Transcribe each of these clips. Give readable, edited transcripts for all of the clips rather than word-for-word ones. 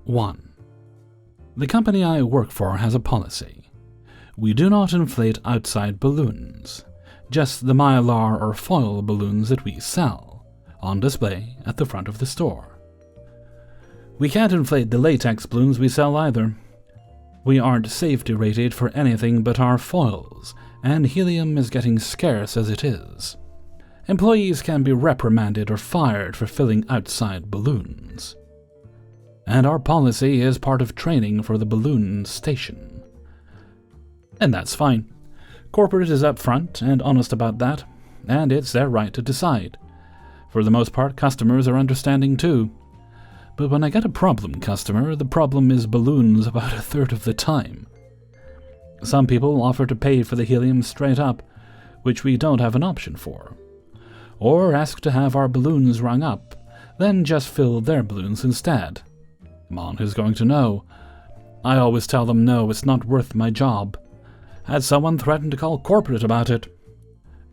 1. The company I work for has a policy. We do not inflate outside balloons, just the mylar or foil balloons that we sell, on display at the front of the store. We can't inflate the latex balloons we sell either. We aren't safety rated for anything but our foils, and helium is getting scarce as it is. Employees can be reprimanded or fired for filling outside balloons. And our policy is part of training for the balloon station. And that's fine. Corporate is upfront and honest about that, and it's their right to decide. For the most part, customers are understanding too. But when I get a problem customer, the problem is balloons about a third of the time. Some people offer to pay for the helium straight up, which we don't have an option for. Or ask to have our balloons rung up, then just fill their balloons instead. Come on, who's going to know? I always tell them no, it's not worth my job. Had someone threatened to call corporate about it.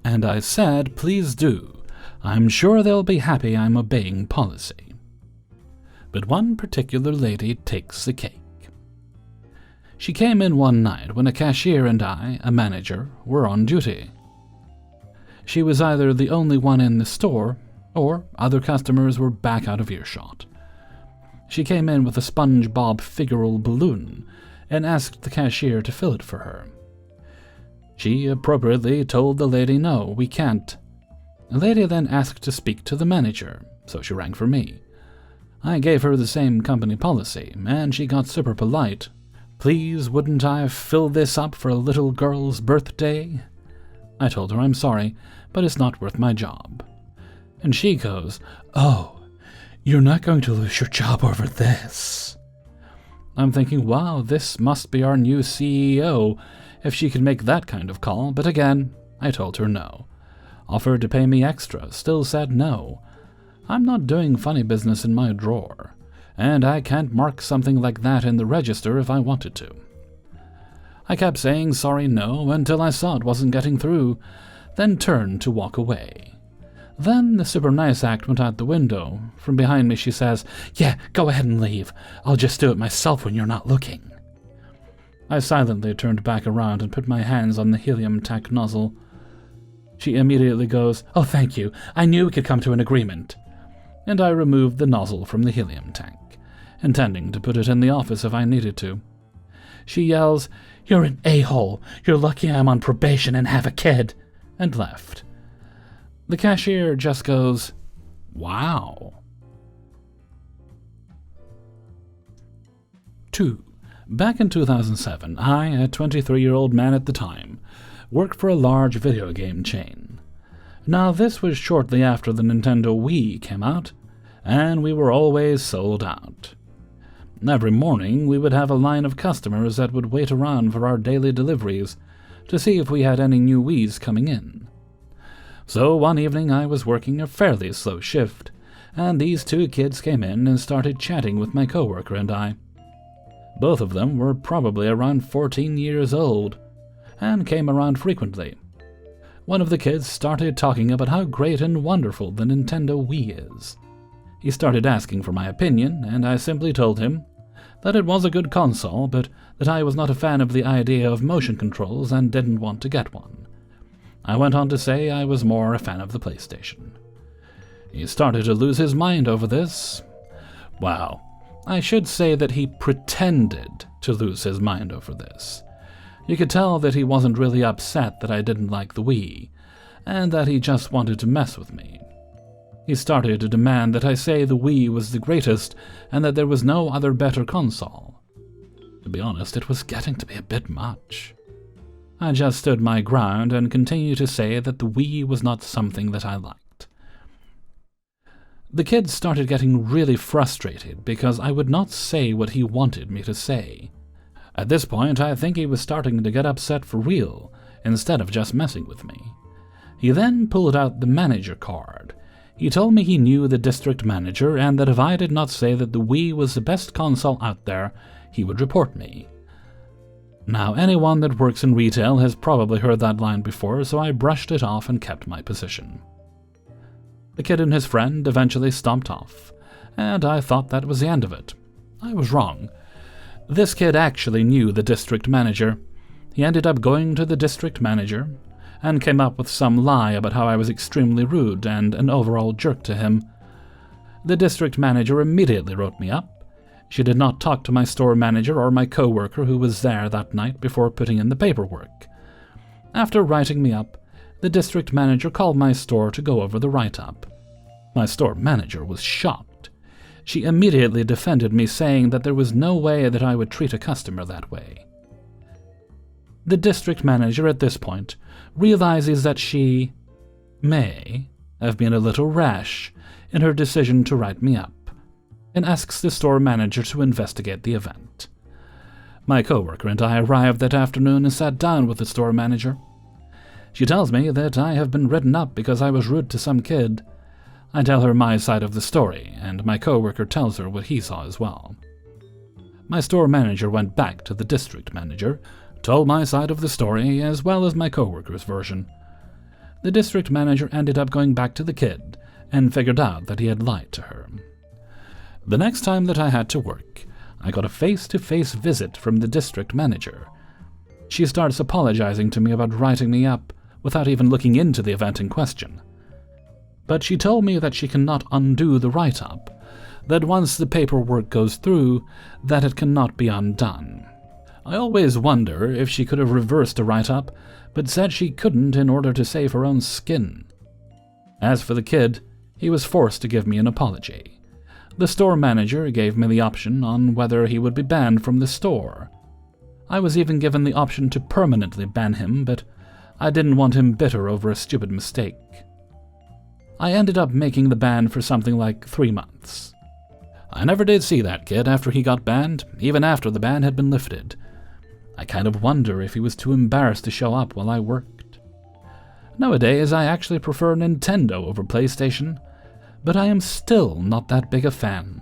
And I said, please do. I'm sure they'll be happy I'm obeying policy. But one particular lady takes the cake. She came in one night when a cashier and I, a manager, were on duty. She was either the only one in the store, or other customers were back out of earshot. She came in with a SpongeBob figural balloon and asked the cashier to fill it for her. She appropriately told the lady no, we can't. The lady then asked to speak to the manager, so she rang for me. I gave her the same company policy, and she got super polite. Please, wouldn't I fill this up for a little girl's birthday? I told her I'm sorry, but it's not worth my job. And she goes, oh, you're not going to lose your job over this. I'm thinking, wow, this must be our new CEO, if she can make that kind of call, but again, I told her no. Offered to pay me extra, still said no. I'm not doing funny business in my drawer, and I can't mark something like that in the register if I wanted to. I kept saying sorry no until I saw it wasn't getting through, then turned to walk away. Then the super nice act went out the window. From behind me she says, yeah, go ahead and leave. I'll just do it myself when you're not looking. I silently turned back around and put my hands on the helium tank nozzle. She immediately goes, oh thank you, I knew we could come to an agreement. And I removed the nozzle from the helium tank, intending to put it in the office if I needed to. She yells, you're an a-hole, you're lucky I'm on probation and have a kid, and left. The cashier just goes, wow. 2. Back in 2007, I, a 23-year-old man at the time, worked for a large video game chain. Now this was shortly after the Nintendo Wii came out, and we were always sold out. Every morning we would have a line of customers that would wait around for our daily deliveries to see if we had any new Wiis coming in. So one evening I was working a fairly slow shift, and these two kids came in and started chatting with my coworker and I. Both of them were probably around 14 years old, and came around frequently. One of the kids started talking about how great and wonderful the Nintendo Wii is. He started asking for my opinion, and I simply told him that it was a good console, but that I was not a fan of the idea of motion controls and didn't want to get one. I went on to say I was more a fan of the PlayStation. He started to lose his mind over this. Well, I should say that he pretended to lose his mind over this. You could tell that he wasn't really upset that I didn't like the Wii, and that he just wanted to mess with me. He started to demand that I say the Wii was the greatest and that there was no other better console. To be honest, it was getting to be a bit much. I just stood my ground and continued to say that the Wii was not something that I liked. The kid started getting really frustrated because I would not say what he wanted me to say. At this point, I think he was starting to get upset for real, instead of just messing with me. He then pulled out the manager card. He told me he knew the district manager and that if I did not say that the Wii was the best console out there, he would report me. Now, anyone that works in retail has probably heard that line before, so I brushed it off and kept my position. The kid and his friend eventually stomped off, and I thought that was the end of it. I was wrong. This kid actually knew the district manager. He ended up going to the district manager and came up with some lie about how I was extremely rude and an overall jerk to him. The district manager immediately wrote me up. She did not talk to my store manager or my co-worker who was there that night before putting in the paperwork. After writing me up, the district manager called my store to go over the write-up. My store manager was shocked. She immediately defended me, saying that there was no way that I would treat a customer that way. The district manager at this point realizes that she may have been a little rash in her decision to write me up, and asks the store manager to investigate the event. My coworker and I arrived that afternoon and sat down with the store manager. She tells me that I have been written up because I was rude to some kid. I tell her my side of the story, and my coworker tells her what he saw as well. My store manager went back to the district manager, told my side of the story as well as my coworker's version. The district manager ended up going back to the kid and figured out that he had lied to her. The next time that I had to work, I got a face-to-face visit from the district manager. She starts apologizing to me about writing me up without even looking into the event in question. But she told me that she cannot undo the write-up, that once the paperwork goes through, that it cannot be undone. I always wonder if she could have reversed a write-up, but said she couldn't in order to save her own skin. As for the kid, he was forced to give me an apology. The store manager gave me the option on whether he would be banned from the store. I was even given the option to permanently ban him, but I didn't want him bitter over a stupid mistake. I ended up making the ban for something like 3 months. I never did see that kid after he got banned, even after the ban had been lifted. I kind of wonder if he was too embarrassed to show up while I worked. Nowadays, I actually prefer Nintendo over PlayStation, but I am still not that big a fan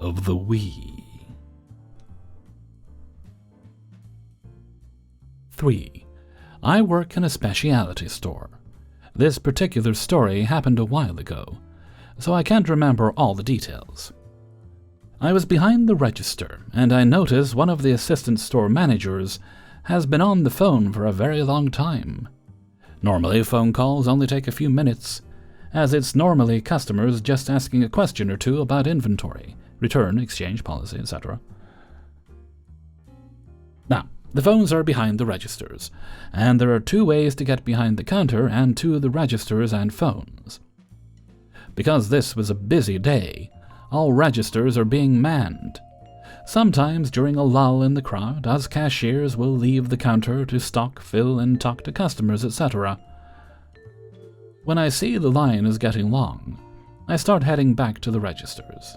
of the Wii. 3. I work in a specialty store. This particular story happened a while ago, so I can't remember all the details. I was behind the register, and I noticed one of the assistant store managers has been on the phone for a very long time. Normally, phone calls only take a few minutes, as it's normally customers just asking a question or two about inventory, return, exchange policy, etc. Now, the phones are behind the registers, and there are 2 ways to get behind the counter and to the registers and phones. Because this was a busy day, all registers are being manned. Sometimes during a lull in the crowd, us cashiers will leave the counter to stock, fill, and talk to customers, etc. When I see the line is getting long, I start heading back to the registers.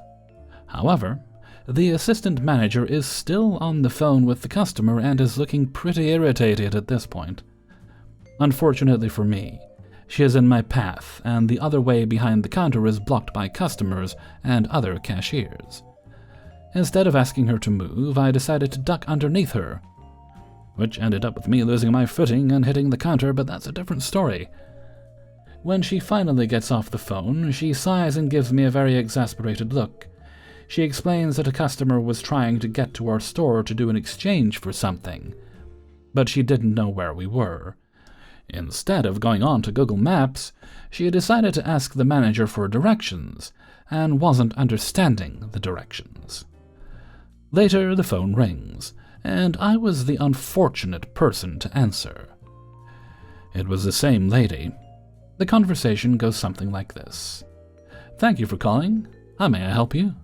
However, the assistant manager is still on the phone with the customer and is looking pretty irritated at this point. Unfortunately for me, she is in my path, and the other way behind the counter is blocked by customers and other cashiers. Instead of asking her to move, I decided to duck underneath her, which ended up with me losing my footing and hitting the counter, but that's a different story. When she finally gets off the phone, she sighs and gives me a very exasperated look. She explains that a customer was trying to get to our store to do an exchange for something, but she didn't know where we were. Instead of going on to Google Maps, she decided to ask the manager for directions, and wasn't understanding the directions. Later, the phone rings, and I was the unfortunate person to answer. It was the same lady. The conversation goes something like this. "Thank you for calling. How may I help you?"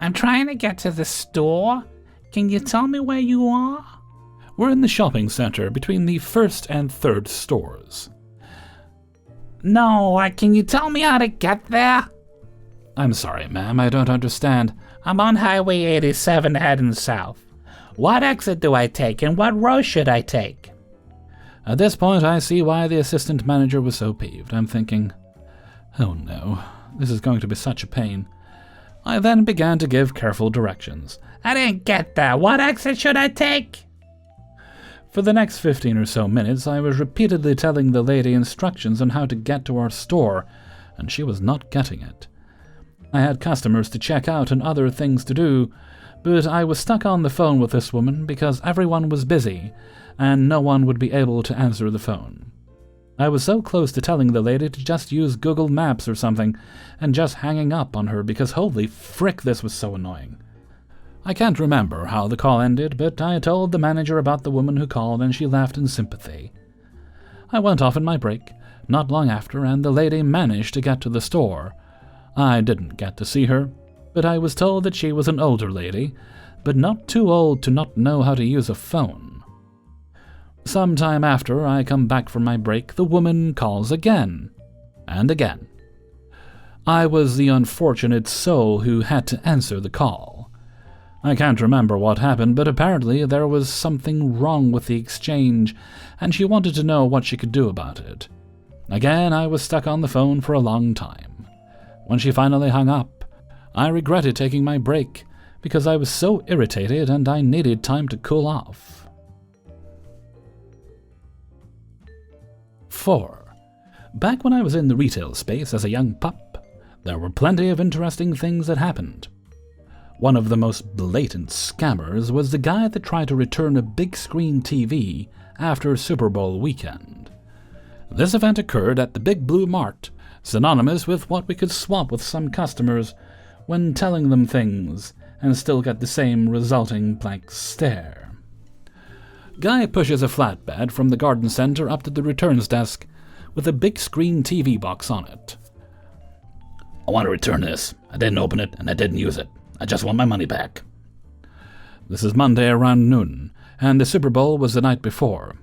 "I'm trying to get to the store. Can you tell me where you are?" "We're in the shopping center between the first and third stores." "No, can you tell me how to get there?" "I'm sorry, ma'am, I don't understand." "I'm on Highway 87 heading south. What exit do I take and what road should I take?" At this point, I see why the assistant manager was so peeved. I'm thinking, oh no, this is going to be such a pain. I then began to give careful directions. "I didn't get that. What exit should I take?" For the next 15 or so minutes, I was repeatedly telling the lady instructions on how to get to our store, and she was not getting it. I had customers to check out and other things to do, but I was stuck on the phone with this woman because everyone was busy and no one would be able to answer the phone. I was so close to telling the lady to just use Google Maps or something and just hanging up on her because holy frick, this was so annoying. I can't remember how the call ended, but I told the manager about the woman who called and she laughed in sympathy. I went off in my break, not long after, and the lady managed to get to the store. I didn't get to see her, but I was told that she was an older lady, but not too old to not know how to use a phone. Some time after I come back from my break, the woman calls again, and again. I was the unfortunate soul who had to answer the call. I can't remember what happened, but apparently there was something wrong with the exchange, and she wanted to know what she could do about it. Again, I was stuck on the phone for a long time. When she finally hung up, I regretted taking my break, because I was so irritated and I needed time to cool off. 4. Back when I was in the retail space as a young pup, there were plenty of interesting things that happened. One of the most blatant scammers was the guy that tried to return a big screen TV after Super Bowl weekend. This event occurred at the Big Blue Mart, synonymous with what we could swap with some customers when telling them things and still get the same resulting blank stare. Guy pushes a flatbed from the garden center up to the returns desk with a big screen TV box on it. I want to return this. I didn't open it and I didn't use it. I just want my money back. This is Monday around noon, and the Super Bowl was the night before.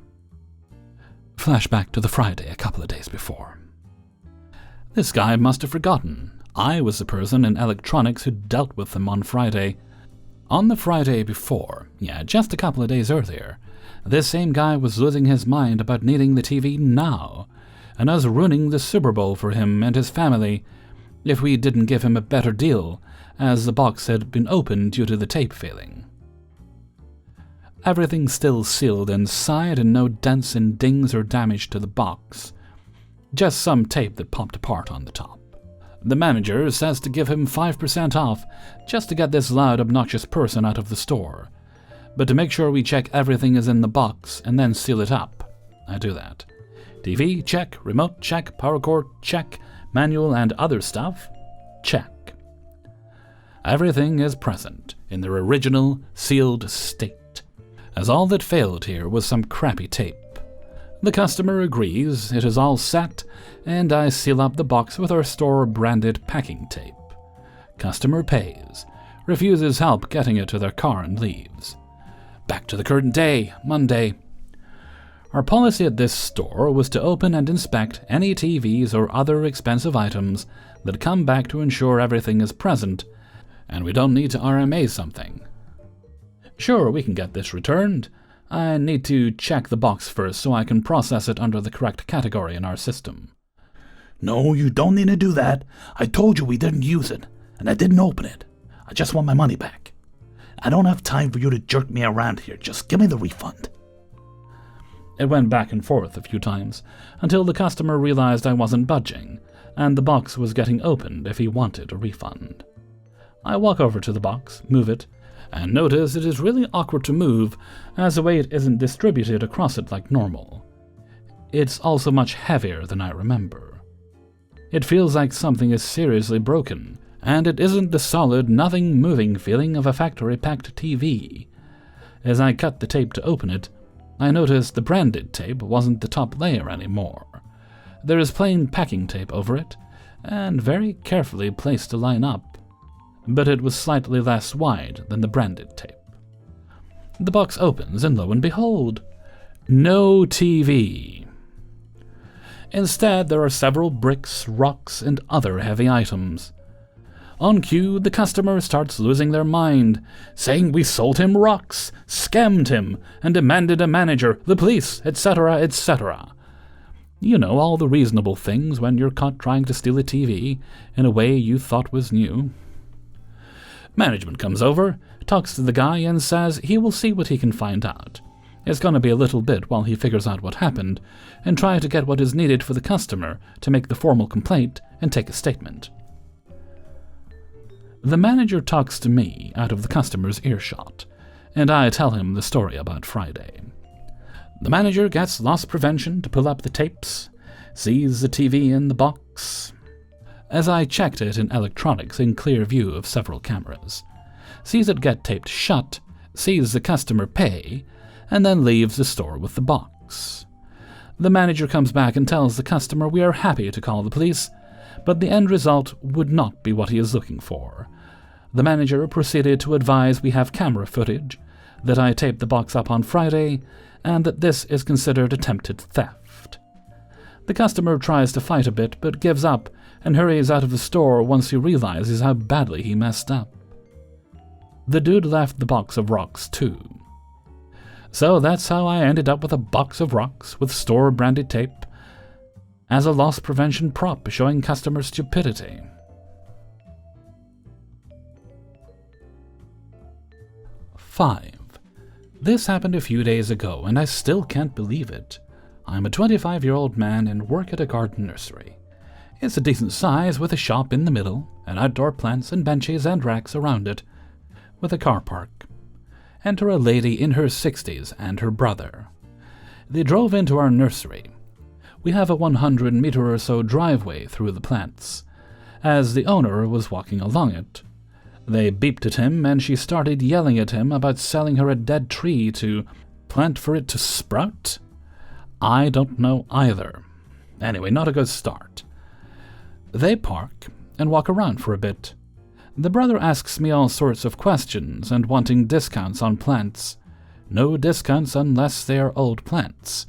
Flashback to the Friday a couple of days before. This guy must have forgotten. I was the person in electronics who dealt with them on Friday. On the Friday before, just a couple of days earlier, this same guy was losing his mind about needing the TV now, and us ruining the Super Bowl for him and his family if we didn't give him a better deal, as the box had been opened due to the tape failing. Everything still sealed inside and no dents and dings or damage to the box. Just some tape that popped apart on the top. The manager says to give him 5% off just to get this loud, obnoxious person out of the store. But to make sure we check everything is in the box and then seal it up. I do that. TV, check. Remote, check. Power cord, check. Manual and other stuff, check. Everything is present in their original sealed state, as all that failed here was some crappy tape. The customer agrees it is all set, and I seal up the box with our store-branded packing tape. Customer pays, refuses help getting it to their car and leaves. Back to the current day, Monday. Our policy at this store was to open and inspect any TVs or other expensive items that come back to ensure everything is present, and we don't need to RMA something. Sure, we can get this returned. I need to check the box first so I can process it under the correct category in our system. No, you don't need to do that. I told you we didn't use it, and I didn't open it. I just want my money back. I don't have time for you to jerk me around here. Just give me the refund. It went back and forth a few times, until the customer realized I wasn't budging, and the box was getting opened if he wanted a refund. I walk over to the box, move it, and notice it is really awkward to move, as the weight isn't distributed across it like normal. It's also much heavier than I remember. It feels like something is seriously broken, and it isn't the solid, nothing-moving feeling of a factory-packed TV. As I cut the tape to open it, I noticed the branded tape wasn't the top layer anymore. There is plain packing tape over it, and very carefully placed to line up, but it was slightly less wide than the branded tape. The box opens, and lo and behold, no TV. Instead, there are several bricks, rocks, and other heavy items. On cue, the customer starts losing their mind, saying we sold him rocks, scammed him, and demanded a manager, the police, etc., etc. You know, all the reasonable things when you're caught trying to steal a TV in a way you thought was new. Management comes over, talks to the guy, and says he will see what he can find out. It's going to be a little bit while he figures out what happened, and try to get what is needed for the customer to make the formal complaint and take a statement. The manager talks to me out of the customer's earshot, and I tell him the story about Friday. The manager gets loss prevention to pull up the tapes, sees the TV in the box, as I checked it in electronics in clear view of several cameras, sees it get taped shut, sees the customer pay, and then leaves the store with the box. The manager comes back and tells the customer we are happy to call the police, but the end result would not be what he is looking for. The manager proceeded to advise we have camera footage, that I taped the box up on Friday, and that this is considered attempted theft. The customer tries to fight a bit, but gives up and hurries out of the store once he realizes how badly he messed up. The dude left the box of rocks too. So that's how I ended up with a box of rocks with store-branded tape as a loss prevention prop showing customer stupidity. 5. This happened a few days ago, and I still can't believe it. I'm a 25-year-old man and work at a garden nursery. It's a decent size with a shop in the middle, and outdoor plants and benches and racks around it, with a car park. Enter a lady in her 60s and her brother. They drove into our nursery. We have a 100-meter or so driveway through the plants. As the owner was walking along it, they beeped at him, and she started yelling at him about selling her a dead tree to plant for it to sprout? I don't know either. Anyway, not a good start. They park and walk around for a bit. The brother asks me all sorts of questions and wanting discounts on plants. No discounts unless they are old plants.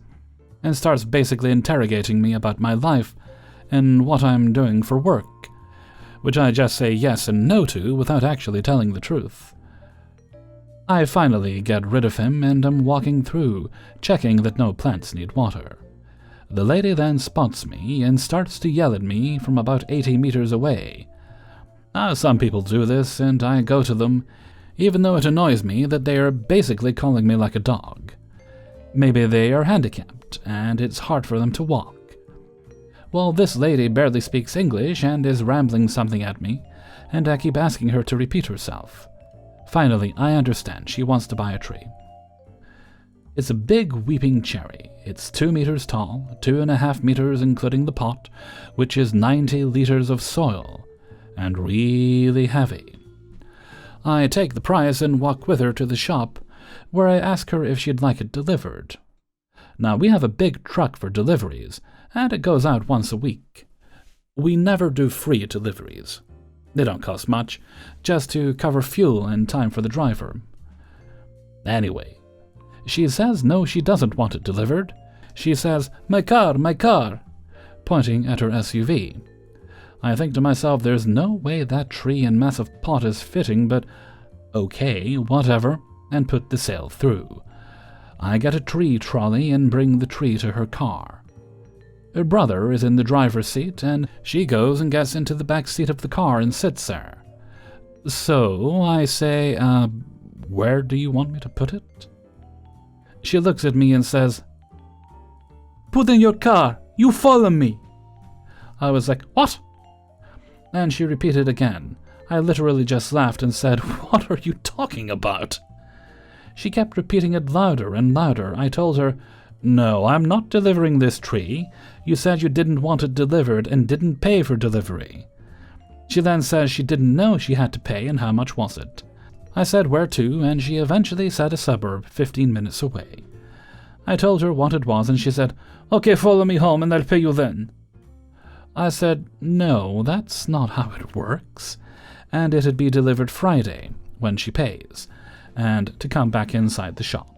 And starts basically interrogating me about my life and what I'm doing for work, which I just say yes and no to without actually telling the truth. I finally get rid of him and am walking through, checking that no plants need water. The lady then spots me and starts to yell at me from about 80 meters away. Some people do this, and I go to them, even though it annoys me that they are basically calling me like a dog. Maybe they are handicapped, and it's hard for them to walk. Well, this lady barely speaks English and is rambling something at me, and I keep asking her to repeat herself. Finally, I understand she wants to buy a tree. It's a big weeping cherry. It's 2 meters tall, 2.5 meters including the pot, which is 90 liters of soil, and really heavy. I take the price and walk with her to the shop, where I ask her if she'd like it delivered. Now, we have a big truck for deliveries, and it goes out once a week. We never do free deliveries. They don't cost much, just to cover fuel and time for the driver. Anyway, she says no, she doesn't want it delivered. She says, my car, pointing at her SUV. I think to myself, there's no way that tree and massive pot is fitting, but okay, whatever, and put the sale through. I get a tree trolley and bring the tree to her car. Her brother is in the driver's seat, and she goes and gets into the back seat of the car and sits there. So I say, where do you want me to put it? She looks at me and says, put in your car, you follow me. I was like, what? And she repeated again. I literally just laughed and said, what are you talking about? She kept repeating it louder and louder. I told her, no, I'm not delivering this tree. You said you didn't want it delivered and didn't pay for delivery. She then says she didn't know she had to pay and how much was it. I said where to, and she eventually said a suburb 15 minutes away. I told her what it was, and she said, okay, follow me home and I'll pay you then. I said, no, that's not how it works, and it'd be delivered Friday, when she pays, and to come back inside the shop.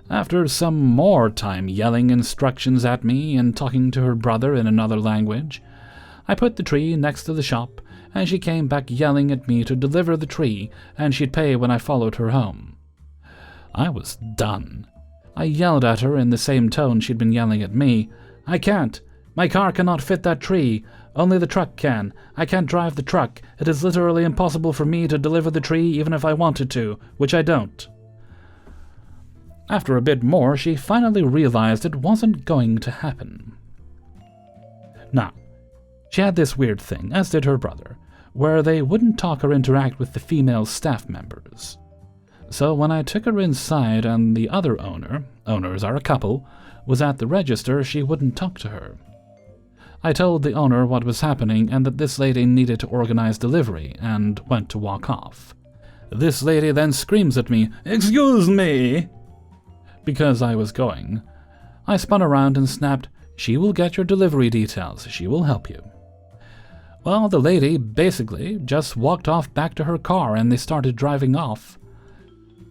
After some more time yelling instructions at me and talking to her brother in another language, I put the tree next to the shop, and she came back yelling at me to deliver the tree, and she'd pay when I followed her home. I was done. I yelled at her in the same tone she'd been yelling at me. I can't. My car cannot fit that tree. Only the truck can. I can't drive the truck. It is literally impossible for me to deliver the tree even if I wanted to, which I don't. After a bit more, she finally realized it wasn't going to happen. Now, she had this weird thing, as did her brother, where they wouldn't talk or interact with the female staff members. So when I took her inside and the other owners are a couple, was at the register, she wouldn't talk to her. I told the owner what was happening and that this lady needed to organize delivery, and went to walk off. This lady then screams at me, "Excuse me!" Because I was going. I spun around and snapped, "She will get your delivery details. She will help you." Well, the lady basically just walked off back to her car and they started driving off.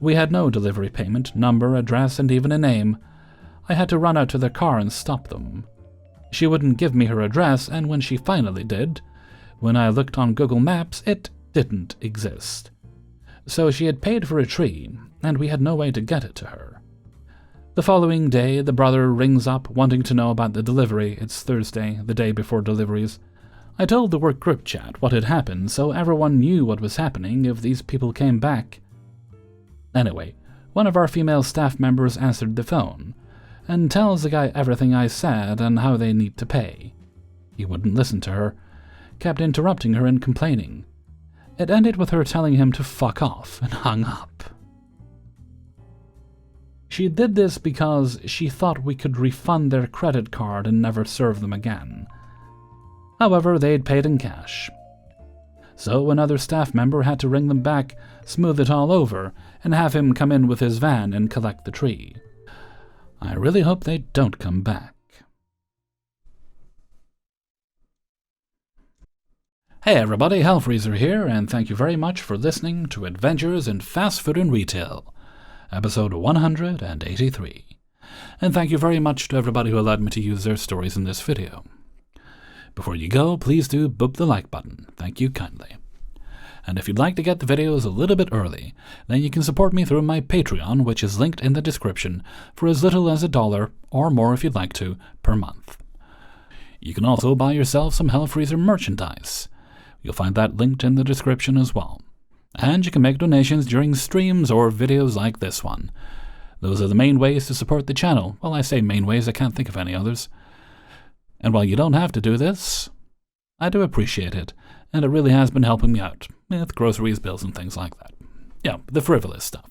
We had no delivery payment, number, address, and even a name. I had to run out to their car and stop them. She wouldn't give me her address, and when she finally did, when I looked on Google Maps, it didn't exist. So she had paid for a tree, and we had no way to get it to her. The following day, the brother rings up wanting to know about the delivery. It's Thursday, the day before deliveries. I told the work group chat what had happened so everyone knew what was happening if these people came back. Anyway, one of our female staff members answered the phone and tells the guy everything I said and how they need to pay. He wouldn't listen to her, kept interrupting her and complaining. It ended with her telling him to fuck off and hung up. She did this because she thought we could refund their credit card and never serve them again. However, they'd paid in cash. So another staff member had to ring them back, smooth it all over, and have him come in with his van and collect the tree. I really hope they don't come back. Hey everybody, Hellfreezer here, and thank you very much for listening to Adventures in Fast Food and Retail, episode 183. And thank you very much to everybody who allowed me to use their stories in this video. Before you go, please do boop the like button. Thank you kindly. And if you'd like to get the videos a little bit early, then you can support me through my Patreon, which is linked in the description, for as little as $1, or more if you'd like to, per month. You can also buy yourself some Hellfreezer merchandise. You'll find that linked in the description as well. And you can make donations during streams or videos like this one. Those are the main ways to support the channel. Well, I say main ways, I can't think of any others. And while you don't have to do this, I do appreciate it, and it really has been helping me out with groceries, bills, and things like that. Yeah, the frivolous stuff.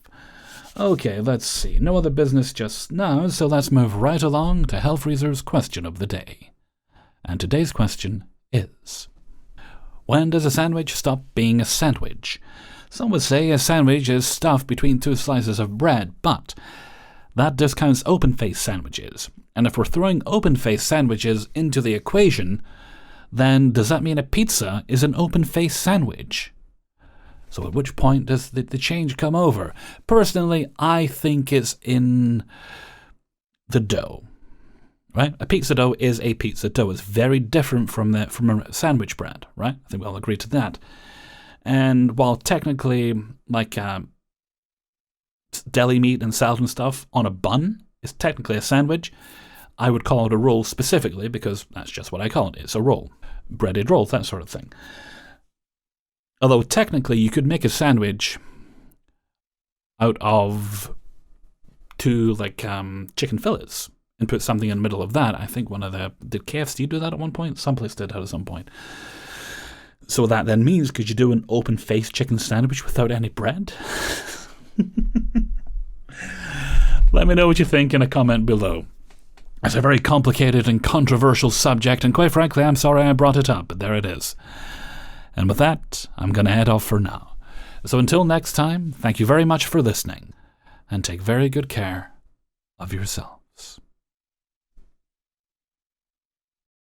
Okay, let's see. No other business just now, so let's move right along to Hellfreezer's question of the day. And today's question is: when does a sandwich stop being a sandwich? Some would say a sandwich is stuffed between two slices of bread, but that discounts open-faced sandwiches. And if we're throwing open-faced sandwiches into the equation, then does that mean a pizza is an open-faced sandwich? So at which point does the change come over? Personally, I think it's in the dough. Right? A pizza dough is a pizza dough. It's very different from a sandwich bread, right? I think we all agree to that. And while technically, like deli meat and salad and stuff on a bun is technically a sandwich, I would call it a roll specifically because that's just what I call it. It's a roll. Breaded rolls, that sort of thing. Although technically you could make a sandwich out of two chicken fillets and put something in the middle of that. I think did KFC do that at one point? Someplace did at some point. So that then means, could you do an open-faced chicken sandwich without any bread? Let me know what you think in a comment below. It's a very complicated and controversial subject, and quite frankly, I'm sorry I brought it up, but there it is. And with that, I'm going to head off for now. So until next time, thank you very much for listening, and take very good care of yourselves.